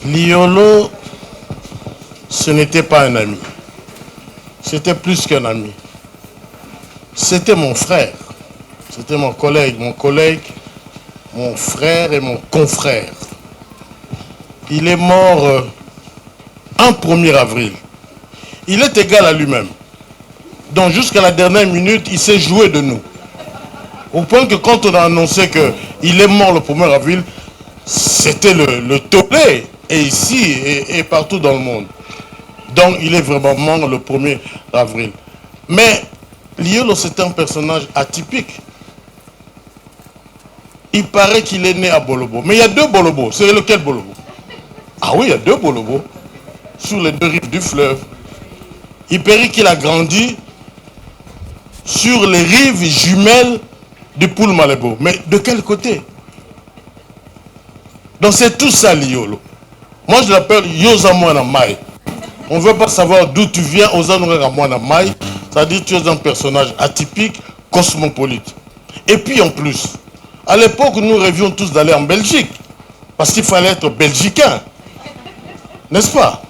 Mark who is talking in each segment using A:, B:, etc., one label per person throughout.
A: Liolo, ce n'était pas un ami. C'était plus qu'un ami. C'était mon frère. C'était mon collègue, mon frère et mon confrère. Il est mort un 1er avril. Il est égal à lui-même. Donc jusqu'à la dernière minute, il s'est joué de nous. Au point que quand on a annoncé qu'il est mort le 1er avril, c'était le tollé, et ici, et partout dans le monde. Donc il est vraiment mort le 1er avril. Mais Liolo, c'est un personnage atypique. Il paraît qu'il est né à Bolobo. Mais il y a 2 Bolobos. C'est lequel Bolobo? Ah oui, il y a 2 Bolobos. Sur les 2 rives du fleuve. Il paraît qu'il a grandi sur les rives jumelles du Poul Malebo. Mais de quel côté? Donc c'est tout ça Liolo. Moi je l'appelle Yosamwana Mai. On ne veut pas savoir d'où tu viens, Osanouramwana Mai. C'est-à-dire que tu es un personnage atypique, cosmopolite. Et puis en plus, à l'époque nous rêvions tous d'aller en Belgique. Parce qu'il fallait être belgicain. N'est-ce pas?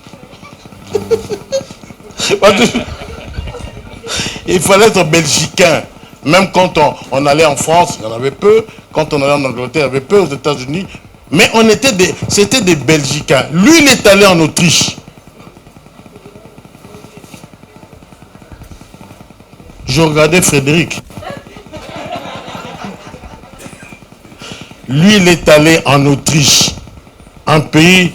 A: Il fallait être belgicain. Même quand on allait en France, il y en avait peu. Quand on allait en Angleterre, il y avait peu. Aux États-Unis. Mais c'était des Belgicains. Lui, il est allé en Autriche. Je regardais Frédéric. Lui, il est allé en Autriche. Un pays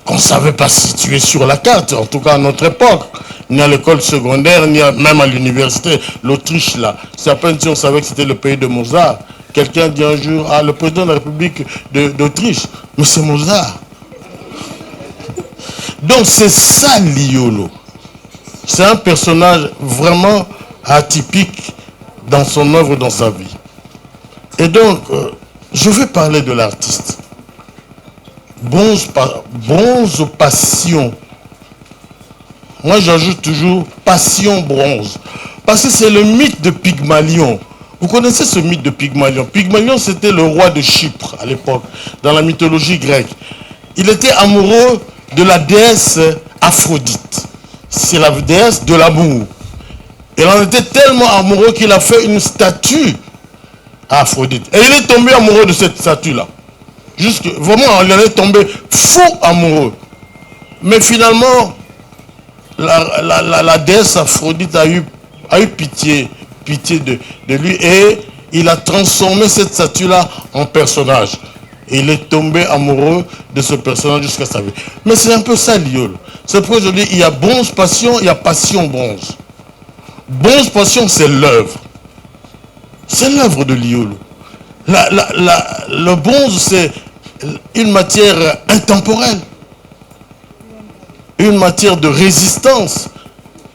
A: qu'on ne savait pas situer sur la carte, en tout cas à notre époque. Ni à l'école secondaire, ni même à l'université. L'Autriche, là, c'est à peine si on savait que c'était le pays de Mozart. Quelqu'un dit un jour, ah, le président de la République d'Autriche. Mais c'est Mozart. Donc c'est ça Liolo. C'est un personnage vraiment atypique dans son œuvre, dans sa vie. Et donc, je vais parler de l'artiste. Bronze passion. Moi, j'ajoute toujours passion bronze. Parce que c'est le mythe de Pygmalion. Vous connaissez ce mythe de Pygmalion? Pygmalion, c'était le roi de Chypre à l'époque, dans la mythologie grecque. Il était amoureux de la déesse Aphrodite. C'est la déesse de l'amour. Il en était tellement amoureux qu'il a fait une statue à Aphrodite. Et il est tombé amoureux de cette statue-là. Vraiment, il en est tombé fou amoureux. Mais finalement, la déesse Aphrodite a eu pitié de lui et il a transformé cette statue-là en personnage. Et il est tombé amoureux de ce personnage jusqu'à sa vie. Mais c'est un peu ça Liolo. C'est pourquoi je dis, il y a bronze passion, il y a passion bronze. Bronze passion, c'est l'œuvre. C'est l'œuvre de Liolo. Le bronze, c'est une matière intemporelle. Une matière de résistance.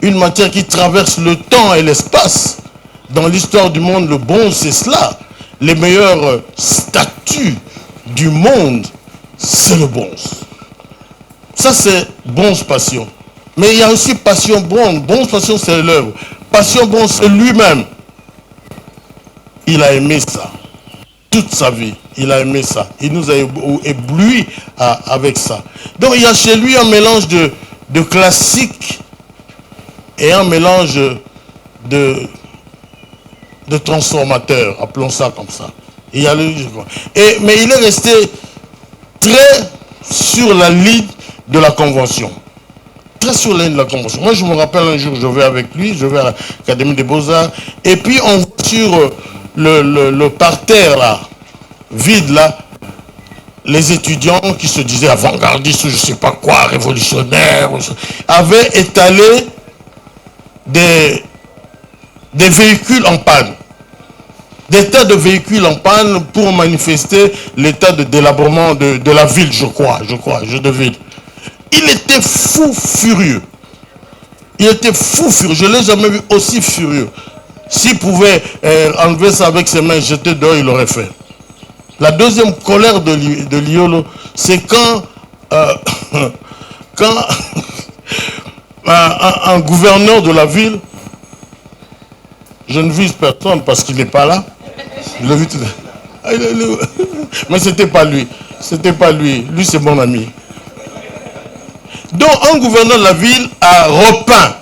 A: Une matière qui traverse le temps et l'espace. Dans l'histoire du monde, le bronze, c'est cela. Les meilleures statues du monde, c'est le bronze. Ça, c'est bronze passion. Mais il y a aussi passion bronze. Bronze passion, c'est l'œuvre. Passion bronze, c'est lui-même. Il a aimé ça. Toute sa vie, il a aimé ça. Il nous a ébloui avec ça. Donc, il y a chez lui un mélange de classique et un mélange de transformateur, appelons ça comme ça. Mais il est resté très sur la ligne de la Convention. Très sur la ligne de la Convention. Moi, je me rappelle un jour, je vais avec lui, je vais à l'Académie des Beaux-Arts, et puis on voit sur le parterre, là, vide, là, les étudiants qui se disaient avant-gardistes ou je ne sais pas quoi, révolutionnaires, avaient étalé des véhicules en panne. Des tas de véhicules en panne pour manifester l'état de délabrement de la ville, je devine. Il était fou furieux. Il était fou furieux. Je ne l'ai jamais vu aussi furieux. S'il pouvait enlever ça avec ses mains, jeter dehors, il l'aurait fait. La deuxième colère de Liolo, c'est quand un gouverneur de la ville, je ne vise personne parce qu'il n'est pas là, je l'ai vu tout à l'heure. Mais c'était pas lui. C'était pas lui. Lui, c'est mon ami. Donc, un gouverneur de la ville a repeint.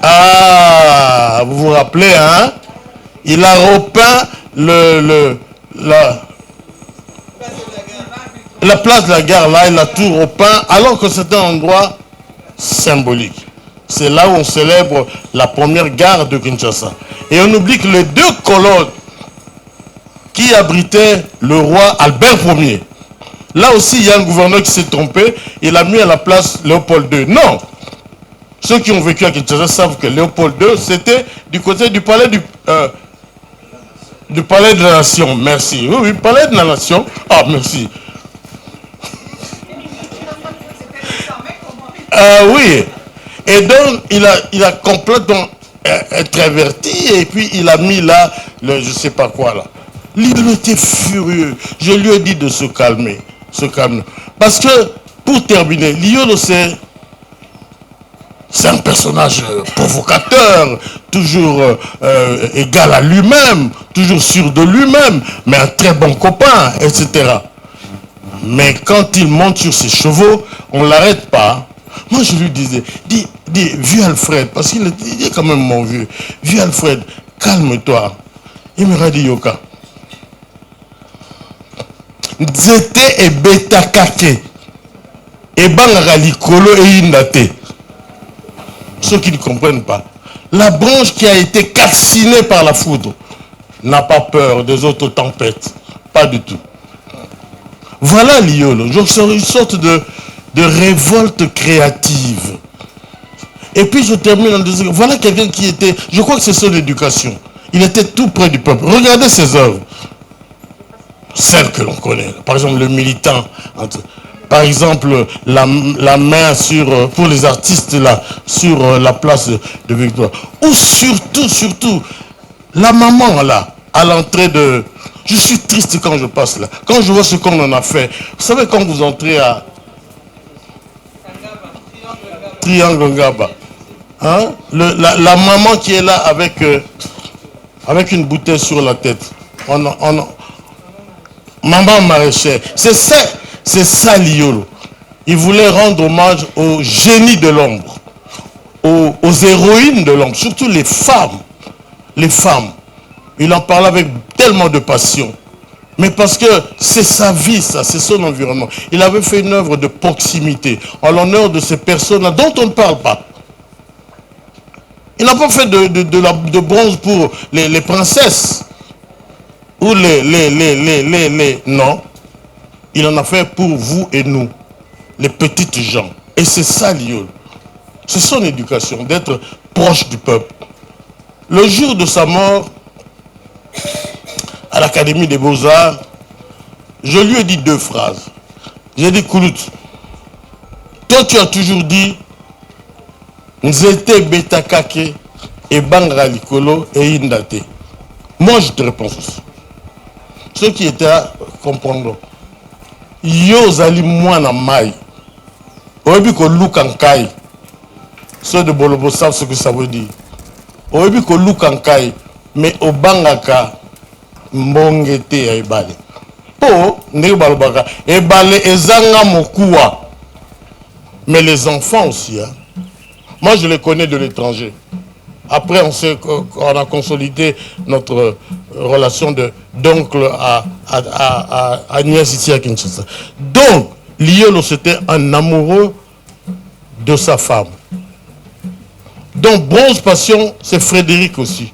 A: Ah, vous vous rappelez, hein? Il a repeint la place de la gare, là, il a tout repeint, alors que c'était un endroit symbolique. C'est là où on célèbre la première gare de Kinshasa. Et on oublie que les deux colonnes qui abritaient le roi Albert Ier, là aussi, il y a un gouverneur qui s'est trompé, il a mis à la place Léopold II. Non! Ceux qui ont vécu à Kinshasa savent que Léopold II, c'était du côté du palais du palais de la nation. Merci. Oui, oui, palais de la nation. Ah, merci. Oui. Et donc, il a complètement introverti et puis il a mis là, je sais pas quoi là. Il était furieux. Je lui ai dit de se calmer. Se calmer. Parce que, pour terminer, Liolo, c'est un personnage provocateur, toujours égal à lui-même, toujours sûr de lui-même, mais un très bon copain, etc. Mais quand il monte sur ses chevaux, on ne l'arrête pas. Moi, je lui disais, dis, vieux Alfred, parce qu'il est quand même mon vieux, vieux Alfred, calme-toi. Il me dit, Yoka. Nzete et betakake. Et bangara likolo et indate. Ceux qui ne comprennent pas. La branche qui a été calcinée par la foudre n'a pas peur des autres tempêtes. Pas du tout. Voilà l'Iolo. Une sorte de révolte créative. Et puis je termine en disant, voilà quelqu'un qui était, je crois que c'est son éducation. Il était tout près du peuple. Regardez ses œuvres. Celles que l'on connaît. Par exemple, le militant. Par exemple, la main pour les artistes là, sur la place de Victoire. Ou surtout, la maman là, à l'entrée de... Je suis triste quand je passe là. Quand je vois ce qu'on en a fait. Vous savez, quand vous entrez à Triangle Ngaba, hein? La maman qui est là avec une bouteille sur la tête. Maman maraîchère. C'est ça l'Iolo. Il voulait rendre hommage aux génies de l'ombre, aux héroïnes de l'ombre, surtout les femmes. Les femmes. Il en parlait avec tellement de passion. Mais parce que c'est sa vie, ça, c'est son environnement. Il avait fait une œuvre de proximité en l'honneur de ces personnes-là dont on ne parle pas. Il n'a pas fait de bronze pour les princesses ou non. Il en a fait pour vous et nous, les petites gens. Et c'est ça l'Iolo. C'est son éducation, d'être proche du peuple. Le jour de sa mort, à l'Académie des Beaux-Arts, je lui ai dit 2 phrases. J'ai dit, Koulout, toi tu as toujours dit, Nzete Betakake et Bangra Likolo et Indate. Moi je te réponds ceci. Ceux qui étaient là comprendront. Yo zali mwana mai. Oyebi ko lukankai. Ceux de Bolobo savent ce que ça veut dire. Oyebi ko lukankai. Mais obangaka mbongete ya ebale. Po ndenge balobaka ebale ezanga mokuwa. Mais les enfants aussi, hein. Moi je les connais de l'étranger. Après on a consolidé notre relation d'oncle à nièce ici à Kinshasa. Donc l'Iolo c'était un amoureux de sa femme. Donc Bronze Passion c'est Frédéric aussi.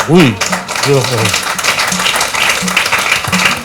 A: Oui.